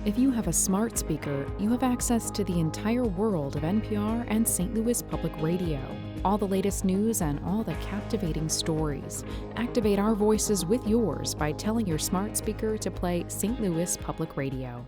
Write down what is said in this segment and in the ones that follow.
If you have a smart speaker, you have access to the entire world of NPR and St. Louis Public Radio. All the latest news and all the captivating stories. Activate our voices with yours by telling your smart speaker to play St. Louis Public Radio.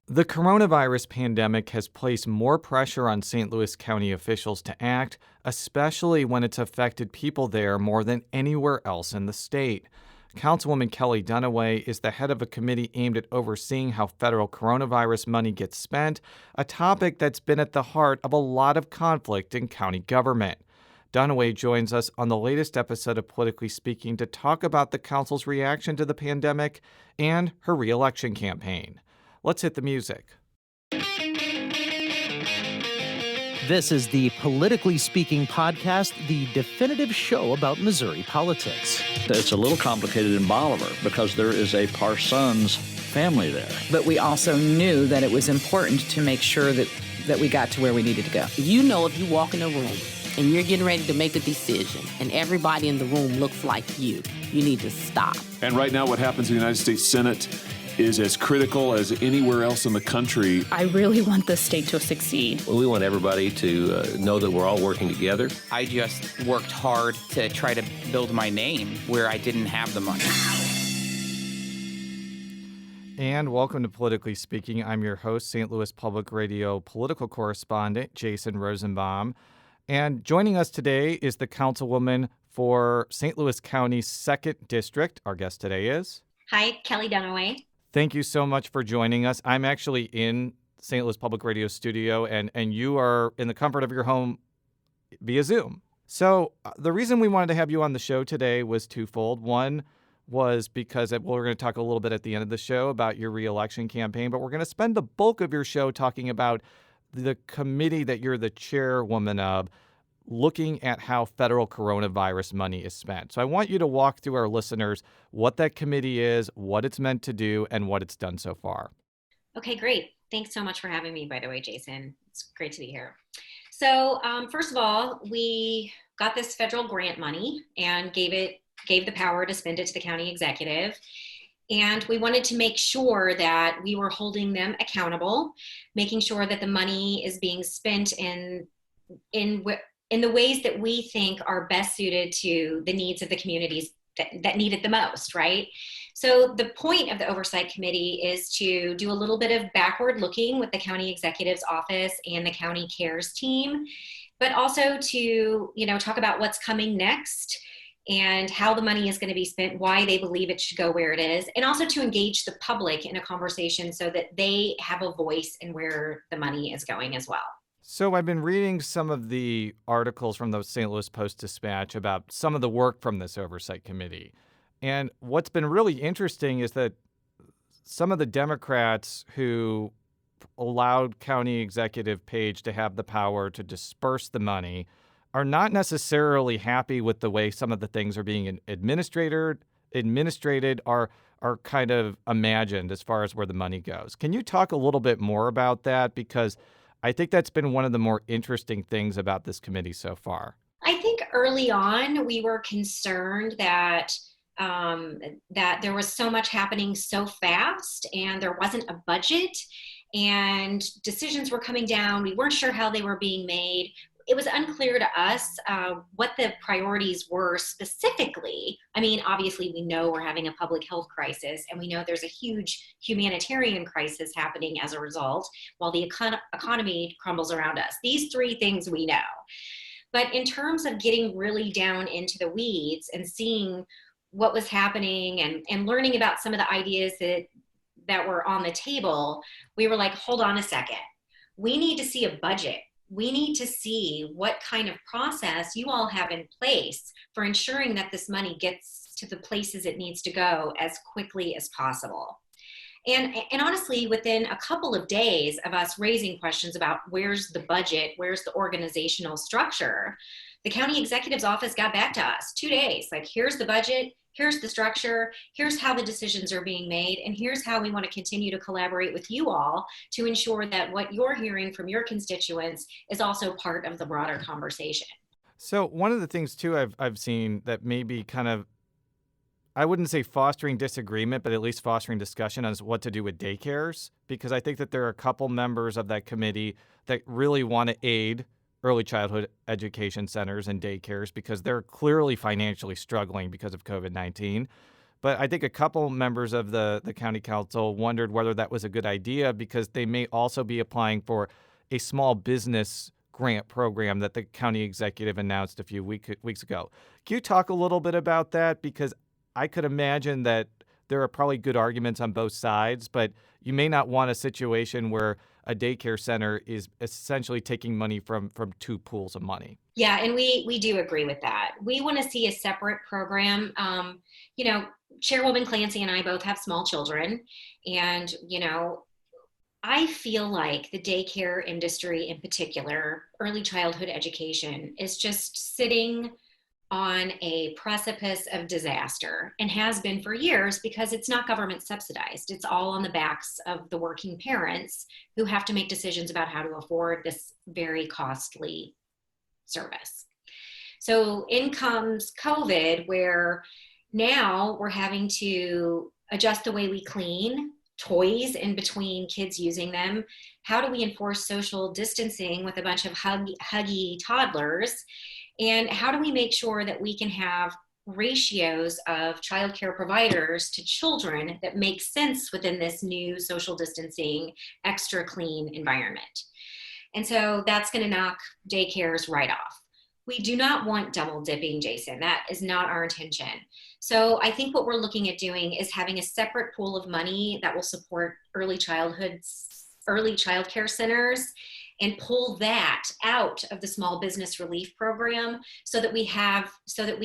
The coronavirus pandemic has placed more pressure on St. Louis County officials to act, especially when it's affected people there more than anywhere else in the state. Councilwoman Kelli Dunaway is the head of a committee aimed at overseeing how federal coronavirus money gets spent, a topic that's been at the heart of a lot of conflict in county government. Dunaway joins us on the latest episode of Politically Speaking to talk about the council's reaction to the pandemic and her re-election campaign. Let's hit the music. This is the Politically Speaking podcast, the definitive show about Missouri politics. It's a little complicated in Bolivar because there is a Parsons family there. But we also knew that it was important to make sure that we got to where we needed to go. You know, if you walk in a room and you're getting ready to make a decision and everybody in the room looks like you need to stop. And right now what happens in the United States Senate is as critical as anywhere else in the country. I really want the state to succeed. Well, we want everybody to know that we're all working together. I just worked hard to try to build my name where I didn't have the money. And welcome to Politically Speaking. I'm your host, St. Louis Public Radio political correspondent, Jason Rosenbaum. And joining us today is the councilwoman for St. Louis County's 2nd District. Our guest today is? Hi, Kelli Dunaway. Thank you so much for joining us. I'm actually in St. Louis Public Radio studio, and you are in the comfort of your home via Zoom. So the reason we wanted to have you on the show today was twofold. One was because we're going to talk a little bit at the end of the show about your re-election campaign, but we're going to spend the bulk of your show talking about the committee that you're the chairwoman of, looking at how federal coronavirus money is spent. So I want you to walk through our listeners what that committee is, what it's meant to do, and what it's done so far. Okay, great. Thanks so much for having me, by the way, Jason. It's great to be here. So first of all, we got this federal grant money and gave the power to spend it to the county executive. And we wanted to make sure that we were holding them accountable, making sure that the money is being spent in the ways that we think are best suited to the needs of the communities that need it the most, right? So the point of the Oversight Committee is to do a little bit of backward looking with the County Executive's Office and the County Cares team, but also to, talk about what's coming next and how the money is going to be spent, why they believe it should go where it is, and also to engage the public in a conversation so that they have a voice in where the money is going as well. So I've been reading some of the articles from the St. Louis Post-Dispatch about some of the work from this Oversight Committee. And what's been really interesting is that some of the Democrats who allowed County Executive Page to have the power to disperse the money are not necessarily happy with the way some of the things are being administrated are kind of imagined as far as where the money goes. Can you talk a little bit more about that? Because I think that's been one of the more interesting things about this committee so far. I think early on we were concerned that there was so much happening so fast and there wasn't a budget and decisions were coming down. We weren't sure how they were being made. It was unclear to us what the priorities were specifically. I mean, obviously we know we're having a public health crisis and we know there's a huge humanitarian crisis happening as a result while the economy crumbles around us. These three things we know. But in terms of getting really down into the weeds and seeing what was happening and learning about some of the ideas that were on the table, we were like, hold on a second. We need to see a budget. We need to see what kind of process you all have in place for ensuring that this money gets to the places it needs to go as quickly as possible. And honestly, within a couple of days of us raising questions about where's the budget, where's the organizational structure, the county executive's office got back to us 2 days, like here's the budget, here's the structure, here's how the decisions are being made, and here's how we want to continue to collaborate with you all to ensure that what you're hearing from your constituents is also part of the broader conversation. So one of the things, too, I've seen that maybe kind of I wouldn't say fostering disagreement, but at least fostering discussion on what to do with daycares, because I think that there are a couple members of that committee that really want to aid early childhood education centers and daycares because they're clearly financially struggling because of COVID-19. But I think a couple members of the county council wondered whether that was a good idea because they may also be applying for a small business grant program that the county executive announced a few weeks ago. Can you talk a little bit about that? Because I could imagine that there are probably good arguments on both sides, but you may not want a situation where a daycare center is essentially taking money from two pools of money. Yeah, and we do agree with that. We want to see a separate program. Chairwoman Clancy and I both have small children, and, I feel like the daycare industry in particular, early childhood education, is just sitting on a precipice of disaster and has been for years because it's not government subsidized. It's all on the backs of the working parents who have to make decisions about how to afford this very costly service. So in comes COVID, where now we're having to adjust the way we clean toys in between kids using them. How do we enforce social distancing with a bunch of huggy toddlers? And how do we make sure that we can have ratios of childcare providers to children that make sense within this new social distancing, extra clean environment? And so that's going to knock daycares right off. We do not want double dipping, Jason. That is not our intention. So I think what we're looking at doing is having a separate pool of money that will support early childcare centers and pull that out of the small business relief program so that we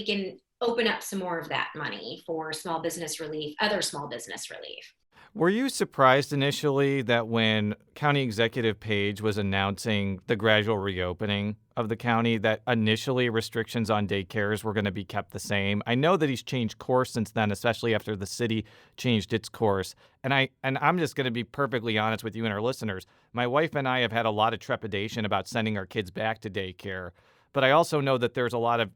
can open up some more of that money for small business relief, other small business relief. Were you surprised initially that when County Executive Page was announcing the gradual reopening of the county, that initially restrictions on daycares were going to be kept the same? I know that he's changed course since then, especially after the city changed its course. And I'm just going to be perfectly honest with you and our listeners. My wife and I have had a lot of trepidation about sending our kids back to daycare. But I also know that there's a lot of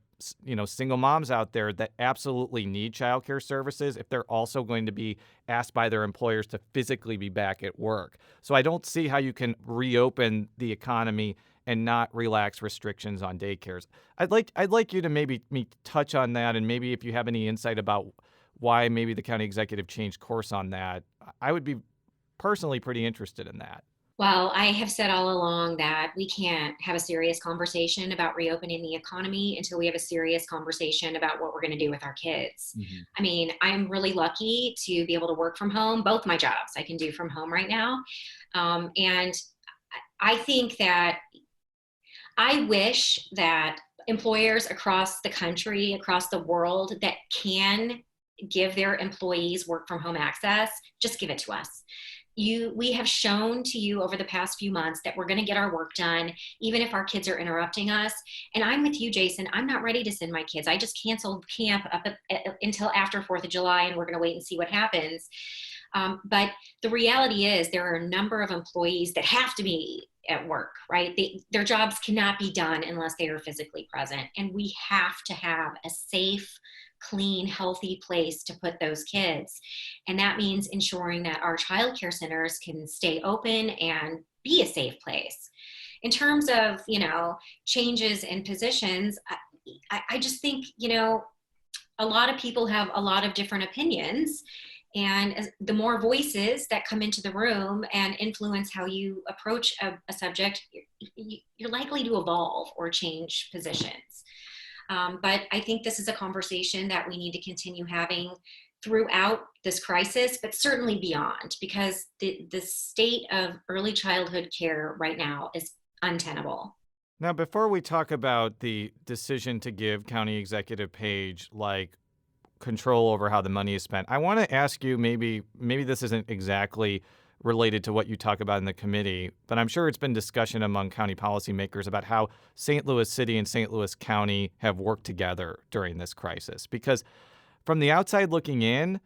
single moms out there that absolutely need childcare services if they're also going to be asked by their employers to physically be back at work. So I don't see how you can reopen the economy and not relax restrictions on daycares. I'd like you to maybe touch on that, and maybe if you have any insight about why maybe the county executive changed course on that. I would be personally pretty interested in that. Well, I have said all along that we can't have a serious conversation about reopening the economy until we have a serious conversation about what we're going to do with our kids. Mm-hmm. I mean, I'm really lucky to be able to work from home. Both my jobs I can do from home right now. And I think that I wish that employers across the country, across the world that can give their employees work from home access, just give it to us. We have shown to you over the past few months that we're going to get our work done, even if our kids are interrupting us. And I'm with you, Jason. I'm not ready to send my kids. I just canceled camp up until after 4th of July, and we're going to wait and see what happens. But the reality is there are a number of employees that have to be at work, right? Their jobs cannot be done unless they are physically present. And we have to have a safe, clean, healthy place to put those kids. And that means ensuring that our childcare centers can stay open and be a safe place. In terms of, changes in positions, I just think, a lot of people have a lot of different opinions. And the more voices that come into the room and influence how you approach a subject, you're likely to evolve or change positions. But I think this is a conversation that we need to continue having throughout this crisis, but certainly beyond, because the state of early childhood care right now is untenable. Now, before we talk about the decision to give County Executive Page control over how the money is spent, I want to ask you, maybe this isn't exactly related to what you talk about in the committee, but I'm sure it's been discussion among county policymakers about how St. Louis City and St. Louis County have worked together during this crisis. Because from the outside looking in,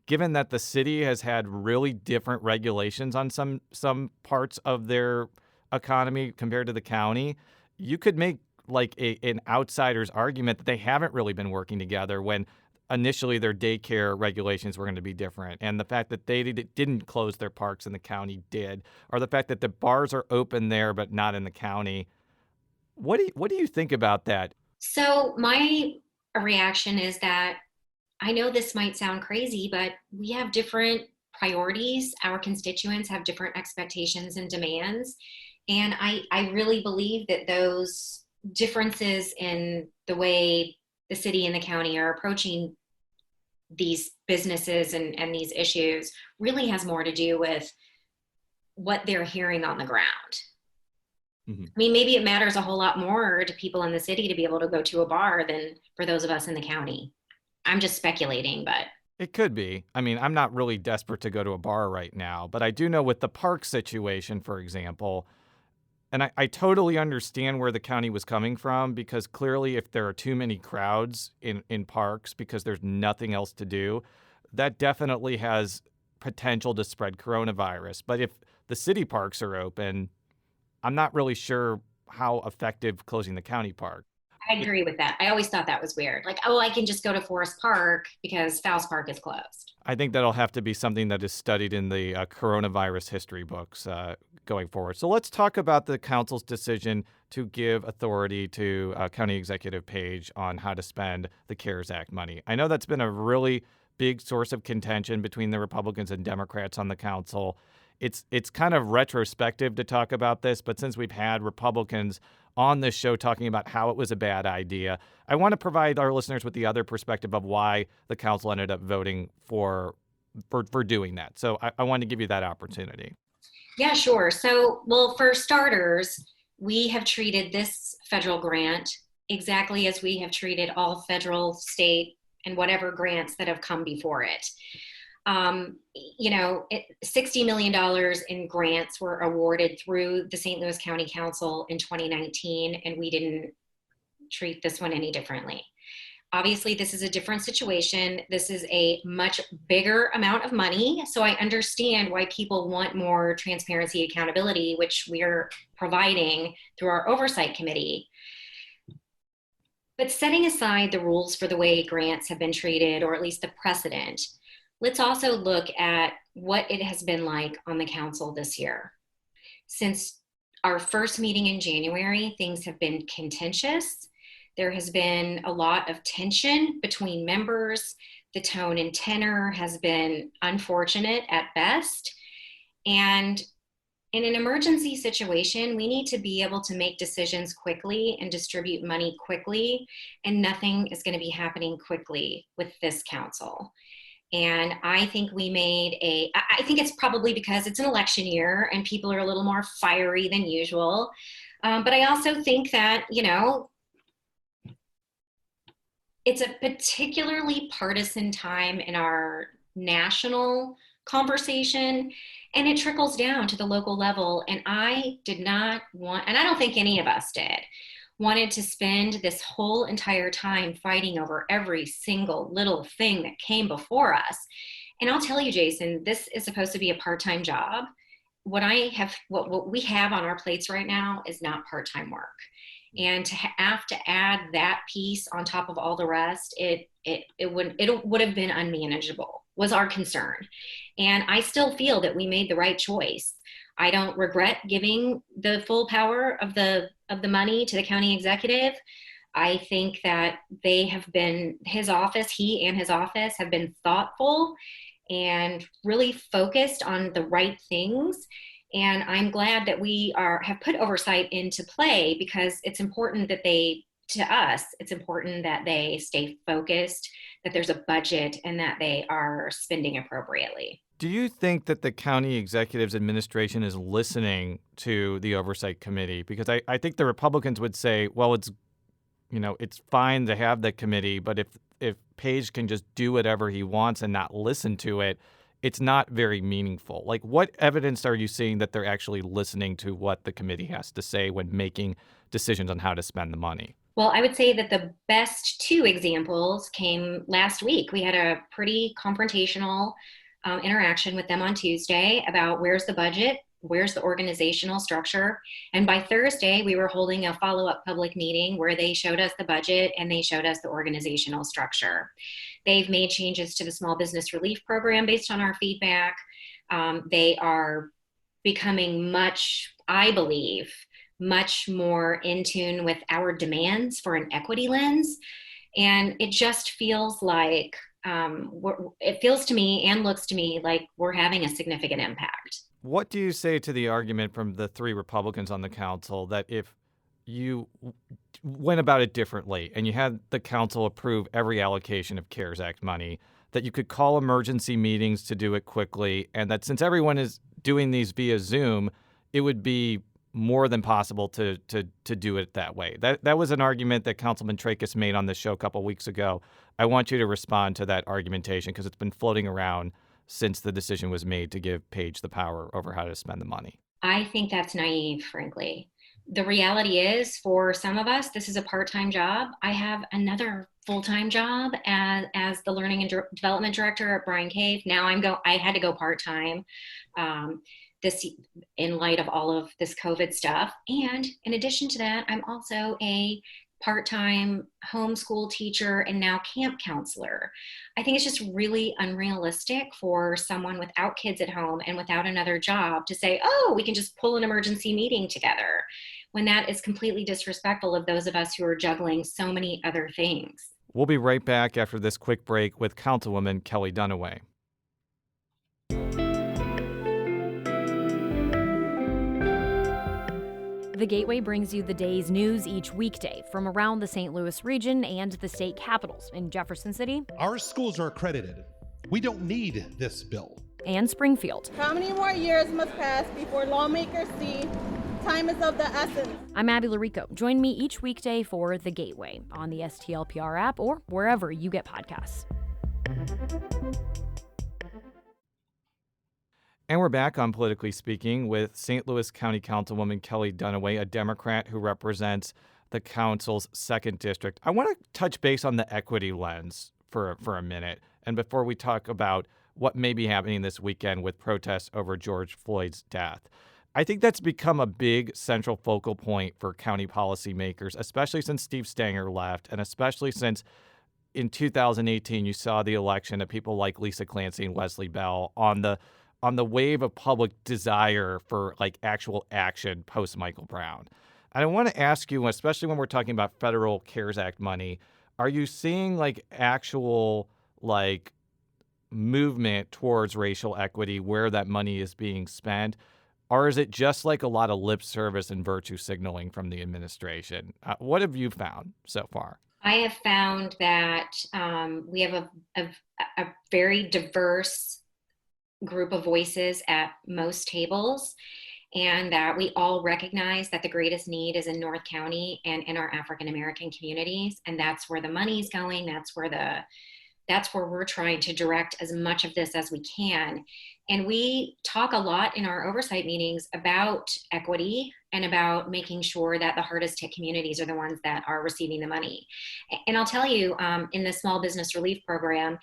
given that the city has had really different regulations on some parts of their economy compared to the county, you could make an outsider's argument that they haven't really been working together when initially their daycare regulations were going to be different, and the fact that they didn't close their parks and the county did, or the fact that the bars are open there but not in the county. What do you think about that? So my reaction is that I know this might sound crazy, but we have different priorities. Our constituents have different expectations and demands. And I really believe that those differences in the way the city and the county are approaching these businesses and these issues really has more to do with what they're hearing on the ground. I mean, maybe it matters a whole lot more to people in the city to be able to go to a bar than for those of us in the county. I'm just speculating, but. It could be. I mean, I'm not really desperate to go to a bar right now, but I do know with the park situation, for example, and I totally understand where the county was coming from, because clearly if there are too many crowds in parks because there's nothing else to do, that definitely has potential to spread coronavirus. But if the city parks are open, I'm not really sure how effective closing the county park. I agree with that. I always thought that was weird. Like, oh, I can just go to Forest Park because Fowles Park is closed. I think that'll have to be something that is studied in the coronavirus history books going forward. So let's talk about the council's decision to give authority to County Executive Page on how to spend the CARES Act money. I know that's been a really big source of contention between the Republicans and Democrats on the council. It's kind of retrospective to talk about this, but since we've had Republicans on this show talking about how it was a bad idea, I want to provide our listeners with the other perspective of why the council ended up voting for doing that. So I want to give you that opportunity. Yeah, sure. So, well, for starters, we have treated this federal grant exactly as we have treated all federal, state, and whatever grants that have come before it. $60 million in grants were awarded through the St. Louis County Council in 2019, and we didn't treat this one any differently. Obviously, this is a different situation. This is a much bigger amount of money, so I understand why people want more transparency, accountability, which we're providing through our oversight committee. But setting aside the rules for the way grants have been treated, or at least the precedent, let's also look at what it has been like on the council this year. Since our first meeting in January, things have been contentious. There has been a lot of tension between members. The tone and tenor has been unfortunate at best. And in an emergency situation, we need to be able to make decisions quickly and distribute money quickly, and nothing is going to be happening quickly with this council. And I think I think it's probably because it's an election year and people are a little more fiery than usual. But I also think that, it's a particularly partisan time in our national conversation, and it trickles down to the local level. And I did not want, and I don't think any of us wanted to spend this whole entire time fighting over every single little thing that came before us. And I'll tell you, Jason, this is supposed to be a part-time job. What we have on our plates right now is not part-time work. And to have to add that piece on top of all the rest, it would have been unmanageable, was our concern. And I still feel that we made the right choice. I don't regret giving the full power of the money to the county executive. I think that he and his office have been thoughtful and really focused on the right things. And I'm glad that we have put oversight into play, because it's important that it's important that they stay focused, that there's a budget, and that they are spending appropriately. Do you think that the county executive's administration is listening to the oversight committee? Because I think the Republicans would say, well, it's fine to have the committee, but if Page can just do whatever he wants and not listen to it, it's not very meaningful. Like, what evidence are you seeing that they're actually listening to what the committee has to say when making decisions on how to spend the money? Well, I would say that the best two examples came last week. We had a pretty confrontational interaction with them on Tuesday about where's the budget, where's the organizational structure? And by Thursday, we were holding a follow-up public meeting where they showed us the budget and they showed us the organizational structure. They've made changes to the small business relief program based on our feedback. They are becoming I believe, much more in tune with our demands for an equity lens. And it just feels like, it feels to me and looks to me like we're having a significant impact. What do you say to the argument from the 3 Republicans on the council that if you went about it differently and you had the council approve every allocation of CARES Act money, that you could call emergency meetings to do it quickly, and that since everyone is doing these via Zoom, it would be more than possible to do it that way? That was an argument that Councilman Tracus made on this show a couple weeks ago. I want you to respond to that argumentation because it's been floating around since the decision was made to give Page the power over how to spend the money. I think that's naive, frankly. The reality is, for some of us, this is a part-time job. I have another full-time job as the Learning and Development Director at Bryan Cave. Now I had to go part-time. This in light of all of this COVID stuff. And in addition to that, I'm also a part-time homeschool teacher and now camp counselor. I think it's just really unrealistic for someone without kids at home and without another job to say, oh, we can just pull an emergency meeting together, when that is completely disrespectful of those of us who are juggling so many other things. We'll be right back after this quick break with Councilwoman Kelli Dunaway. The Gateway brings you the day's news each weekday from around the St. Louis region and the state capitals in Jefferson City. Our schools are accredited. We don't need this bill. And Springfield. How many more years must pass before lawmakers see time is of the essence? I'm Abby Larico. Join me each weekday for The Gateway on the STLPR app or wherever you get podcasts. And we're back on Politically Speaking with St. Louis County Councilwoman Kelli Dunaway, a Democrat who represents the council's 2nd District. I want to touch base on the equity lens for a minute. And before we talk about what may be happening this weekend with protests over George Floyd's death, I think that's become a big central focal point for county policymakers, especially since Steve Stenger left, and especially since in 2018 you saw the election of people like Lisa Clancy and Wesley Bell on the wave of public desire for like actual action post Michael Brown. And I want to ask you, especially when we're talking about federal CARES Act money, are you seeing like actual like movement towards racial equity where that money is being spent? Or is it just like a lot of lip service and virtue signaling from the administration? What have you found so far? I have found that we have a very diverse group of voices at most tables, and that we all recognize that the greatest need is in North County and in our African American communities, and that's where the money's going. That's where we're trying to direct as much of this as we can. And we talk a lot in our oversight meetings about equity and about making sure that the hardest hit communities are the ones that are receiving the money. And I'll tell you, in the small business relief program,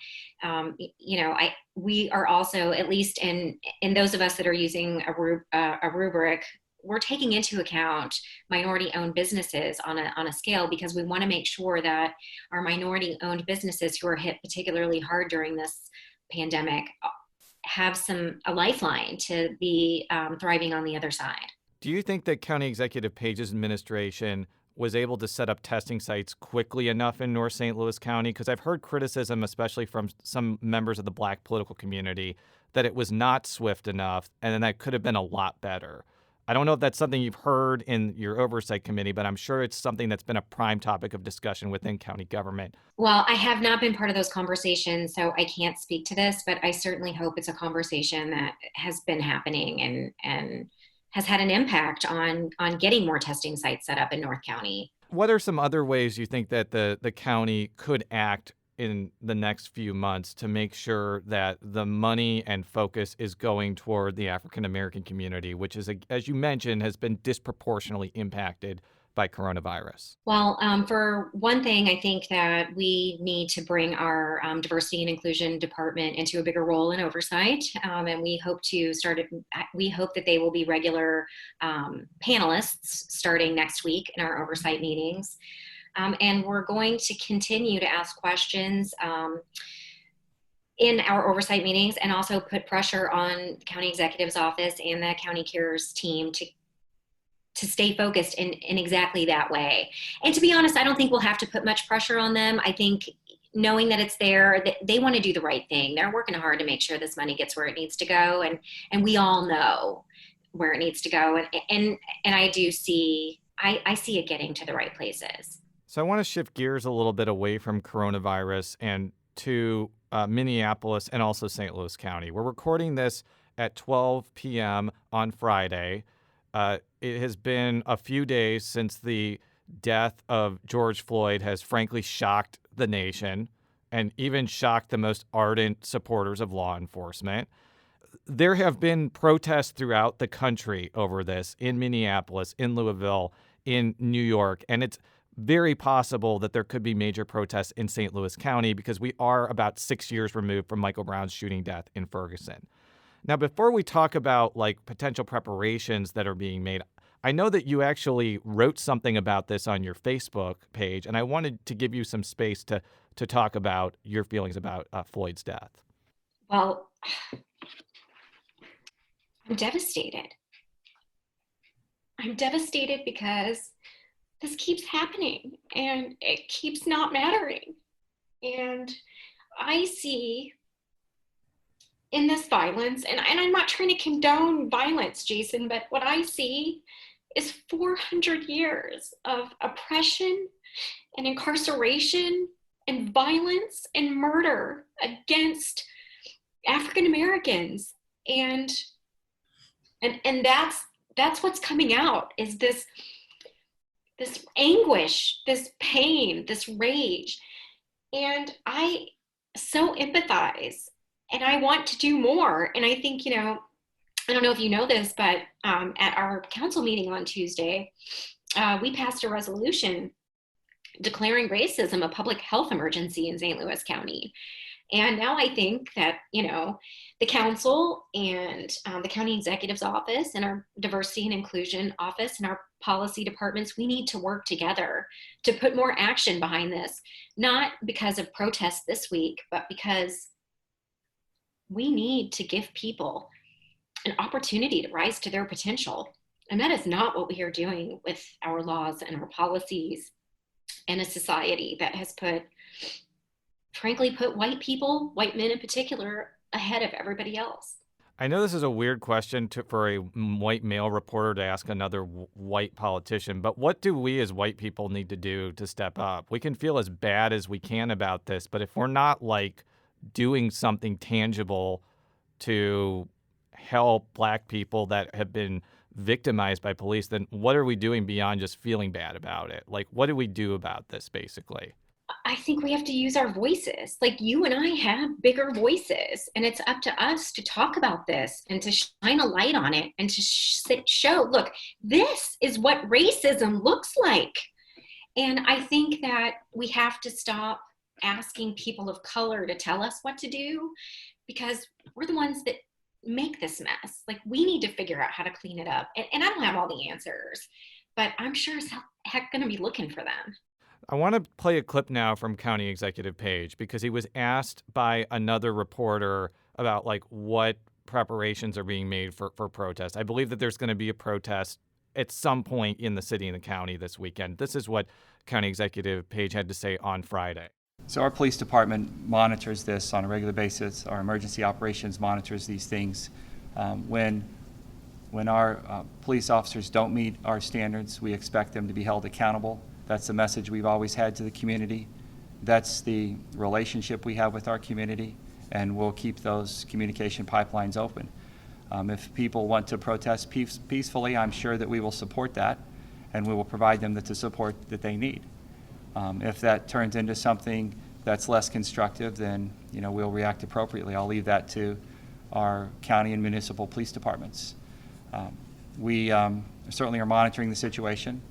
we are also, at least in those of us that are using a rubric, we're taking into account minority-owned businesses on a scale, because we want to make sure that our minority-owned businesses who are hit particularly hard during this pandemic have a lifeline to be thriving on the other side. Do you think that County Executive Page's administration was able to set up testing sites quickly enough in North St. Louis County? Because I've heard criticism, especially from some members of the Black political community, that it was not swift enough and then that could have been a lot better. I don't know if that's something you've heard in your oversight committee, but I'm sure it's something that's been a prime topic of discussion within county government. Well, I have not been part of those conversations, so I can't speak to this, but I certainly hope it's a conversation that has been happening and has had an impact on getting more testing sites set up in North County. What are some other ways you think that the county could act in the next few months to make sure that the money and focus is going toward the African American community, which is, as you mentioned, has been disproportionately impacted by coronavirus? Well, for one thing, I think that we need to bring our diversity and inclusion department into a bigger role in oversight, and we hope that they will be regular panelists starting next week in our oversight meetings, and we're going to continue to ask questions in our oversight meetings, and also put pressure on the county executive's office and the county cares team to stay focused in exactly that way. And to be honest, I don't think we'll have to put much pressure on them. I think knowing that it's there, they want to do the right thing. They're working hard to make sure this money gets where it needs to go, and we all know where it needs to go. And I do see, I see it getting to the right places. So I want to shift gears a little bit away from coronavirus and to Minneapolis and also St. Louis County. We're recording this at 12 p.m. on Friday. It has been a few days since the death of George Floyd has frankly shocked the nation and even shocked the most ardent supporters of law enforcement. There have been protests throughout the country over this, in Minneapolis, in Louisville, in New York, and it's very possible that there could be major protests in St. Louis County because we are about 6 years removed from Michael Brown's shooting death in Ferguson. Now, before we talk about potential preparations that are being made, I know that you actually wrote something about this on your Facebook page, and I wanted to give you some space to talk about your feelings about Floyd's death. Well, I'm devastated. I'm devastated because this keeps happening and it keeps not mattering. And I see in this violence, and I'm not trying to condone violence, Jason, but what I see is 400 years of oppression and incarceration and violence and murder against African Americans. And that's what's coming out, is this anguish, this pain, this rage. And I so empathize, and I want to do more. And I think, I don't know if you know this, but at our council meeting on Tuesday, we passed a resolution declaring racism a public health emergency in St. Louis County. And now I think that, the council and the county executive's office and our diversity and inclusion office and our policy departments, we need to work together to put more action behind this, not because of protests this week, but because we need to give people an opportunity to rise to their potential. And that is not what we are doing with our laws and our policies in a society that has frankly put white people, white men in particular, ahead of everybody else. I know this is a weird question for a white male reporter to ask another white politician, but what do we as white people need to do to step up? We can feel as bad as we can about this, but if we're not doing something tangible to help Black people that have been victimized by police, then what are we doing beyond just feeling bad about it? What do we do about this, basically? I think we have to use our voices. You and I have bigger voices, and it's up to us to talk about this and to shine a light on it and to show, look, this is what racism looks like. And I think that we have to stop asking people of color to tell us what to do, because we're the ones that make this mess. We need to figure out how to clean it up. And I don't have all the answers, but I'm sure as heck going to be looking for them. I want to play a clip now from County Executive Page, because he was asked by another reporter about what preparations are being made for protest. I believe that there's going to be a protest at some point in the city and the county this weekend. This is what County Executive Page had to say on Friday. So our police department monitors this on a regular basis. Our emergency operations monitors these things. When our police officers don't meet our standards, we expect them to be held accountable. That's the message we've always had to the community. That's the relationship we have with our community, and we'll keep those communication pipelines open. If people want to protest peacefully, I'm sure that we will support that, and we will provide them the support that they need. If that turns into something that's less constructive, then we'll react appropriately. I'll leave that to our county and municipal police departments. We certainly are monitoring the situation.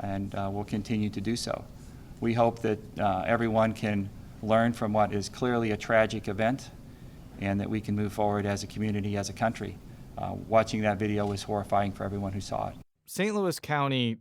and we'll continue to do so. We hope that everyone can learn from what is clearly a tragic event and that we can move forward as a community, as a country. Watching that video was horrifying for everyone who saw it. St. Louis County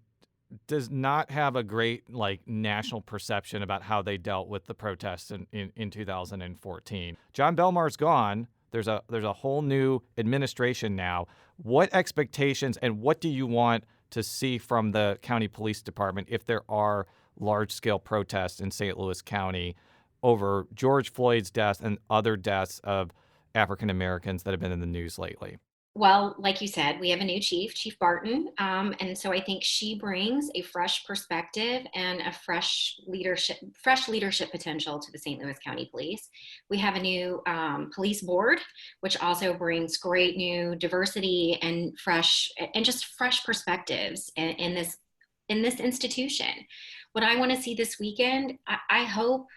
does not have a great national perception about how they dealt with the protests in 2014. John Belmar's gone. There's a whole new administration now. What expectations and what do you want to see from the county police department if there are large-scale protests in St. Louis County over George Floyd's death and other deaths of African Americans that have been in the news lately? Well, like you said, we have a new chief, Chief Barton, and so I think she brings a fresh perspective and a fresh leadership potential to the St. Louis County Police. We have a new police board, which also brings great new diversity and fresh perspectives in this institution. What I want to see this weekend, I hope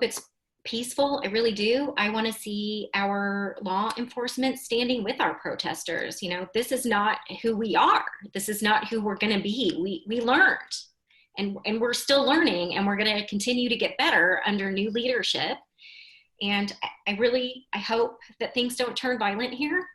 it's peaceful. I really do. I want to see our law enforcement standing with our protesters. This is not who we are. This is not who we're going to be. We learned and we're still learning, and we're going to continue to get better under new leadership. And I hope that things don't turn violent here.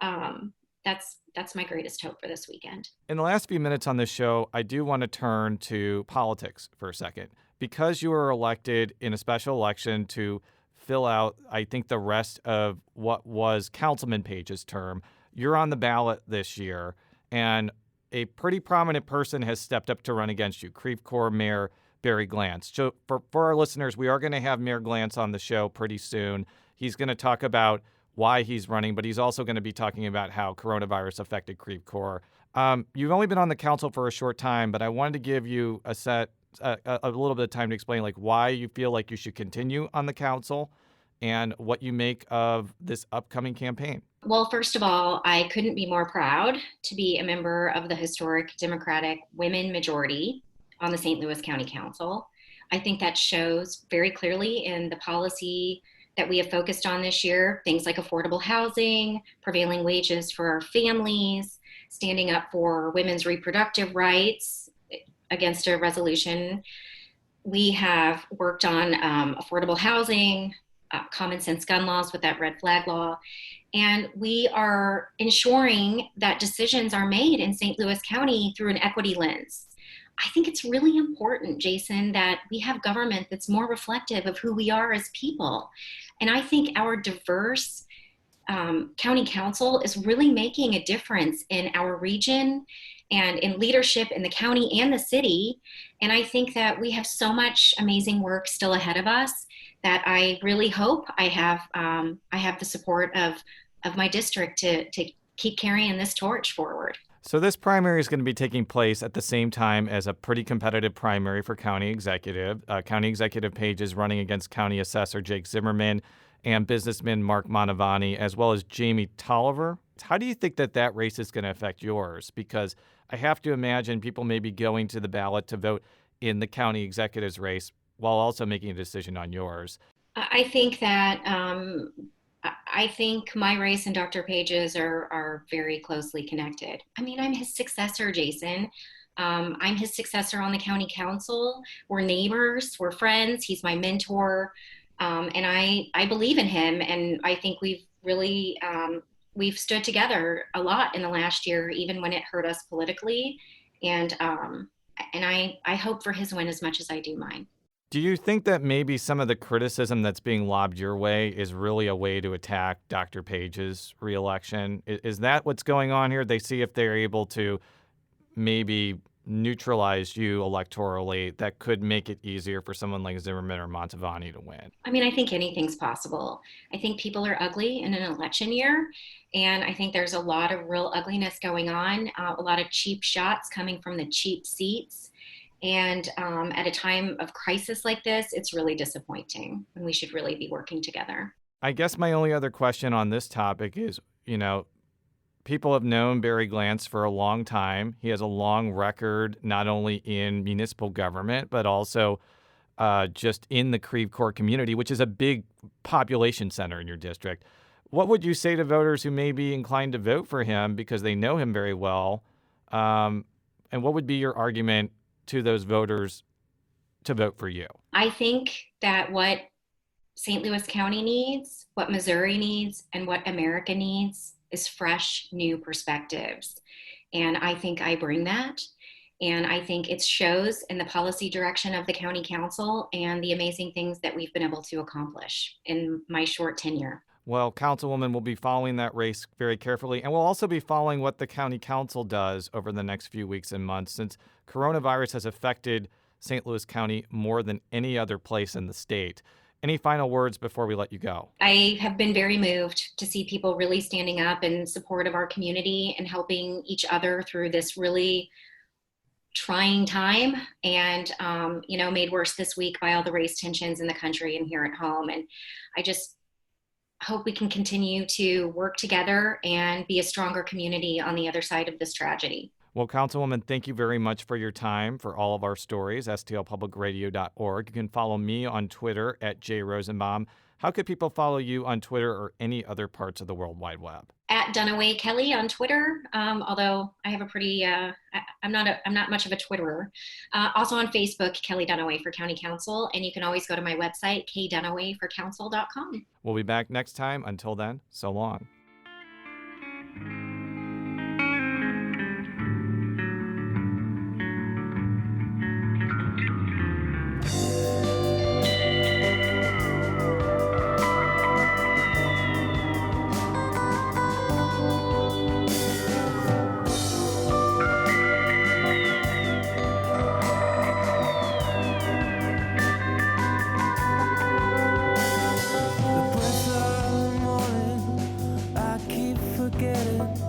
That's my greatest hope for this weekend. In the last few minutes on this show, I do want to turn to politics for a second. Because you were elected in a special election to fill out, I think, the rest of what was Councilman Page's term, you're on the ballot this year, and a pretty prominent person has stepped up to run against you, Creve Coeur Mayor Barry Glantz. So for our listeners, we are going to have Mayor Glantz on the show pretty soon. He's going to talk about why he's running, but he's also going to be talking about how coronavirus affected Creve Coeur. You've only been on the council for a short time, but I wanted to give you a little bit of time to explain why you feel like you should continue on the council and what you make of this upcoming campaign. Well, first of all, I couldn't be more proud to be a member of the historic Democratic women majority on the St. Louis County Council. I think that shows very clearly in the policy that we have focused on this year, things like affordable housing, prevailing wages for our families, standing up for women's reproductive rights, against a resolution. We have worked on affordable housing, common sense gun laws with that red flag law, and we are ensuring that decisions are made in St. Louis County through an equity lens. I think it's really important, Jason, that we have government that's more reflective of who we are as people. And I think our diverse county council is really making a difference in our region and in leadership in the county and the city. And I think that we have so much amazing work still ahead of us that I really hope I have the support of my district to keep carrying this torch forward. So this primary is going to be taking place at the same time as a pretty competitive primary for county executive. County Executive Page is running against County Assessor Jake Zimmerman and businessman Mark Mantovani, as well as Jamie Tolliver. How do you think that race is going to affect yours? Because I have to imagine people may be going to the ballot to vote in the county executive's race while also making a decision on yours. I think that I think my race and Dr. Page's are very closely connected. I mean, I'm his successor, Jason. I'm his successor on the county council. We're neighbors, we're friends. He's my mentor. And I believe in him. And I think we've really, we've stood together a lot in the last year, even when it hurt us politically. And I hope for his win as much as I do mine. Do you think that maybe some of the criticism that's being lobbed your way is really a way to attack Dr. Page's reelection? Is that what's going on here? They see if they're able to maybe neutralize you electorally, that could make it easier for someone like Zimmerman or Mantovani to win? I mean, I think anything's possible. I think people are ugly in an election year, and I think there's a lot of real ugliness going on, a lot of cheap shots coming from the cheap seats. And at a time of crisis like this, it's really disappointing, and we should really be working together. I guess my only other question on this topic is, people have known Barry Glantz for a long time. He has a long record, not only in municipal government, but also just in the Creve Coeur community, which is a big population center in your district. What would you say to voters who may be inclined to vote for him because they know him very well? And what would be your argument to those voters to vote for you? I think that what St. Louis County needs, what Missouri needs, and what America needs is fresh, new perspectives. And I think I bring that. And I think it shows in the policy direction of the county council and the amazing things that we've been able to accomplish in my short tenure. Well, Councilwoman, will be following that race very carefully, and we'll also be following what the county council does over the next few weeks and months, since coronavirus has affected St. Louis County more than any other place in the state. Any final words before we let you go? I have been very moved to see people really standing up in support of our community and helping each other through this really trying time, and made worse this week by all the race tensions in the country and here at home. And I just hope we can continue to work together and be a stronger community on the other side of this tragedy. Well, Councilwoman, thank you very much for your time, for all of our stories, stlpublicradio.org. You can follow me on Twitter at @JRosenbaum. How could people follow you on Twitter or any other parts of the World Wide Web? At Dunaway Kelli on Twitter, although I have a pretty, I'm not much of a Twitterer. Also on Facebook, Kelli Dunaway for County Council, and you can always go to my website, kdunawayforcouncil.com. We'll be back next time. Until then, so long. Forgetting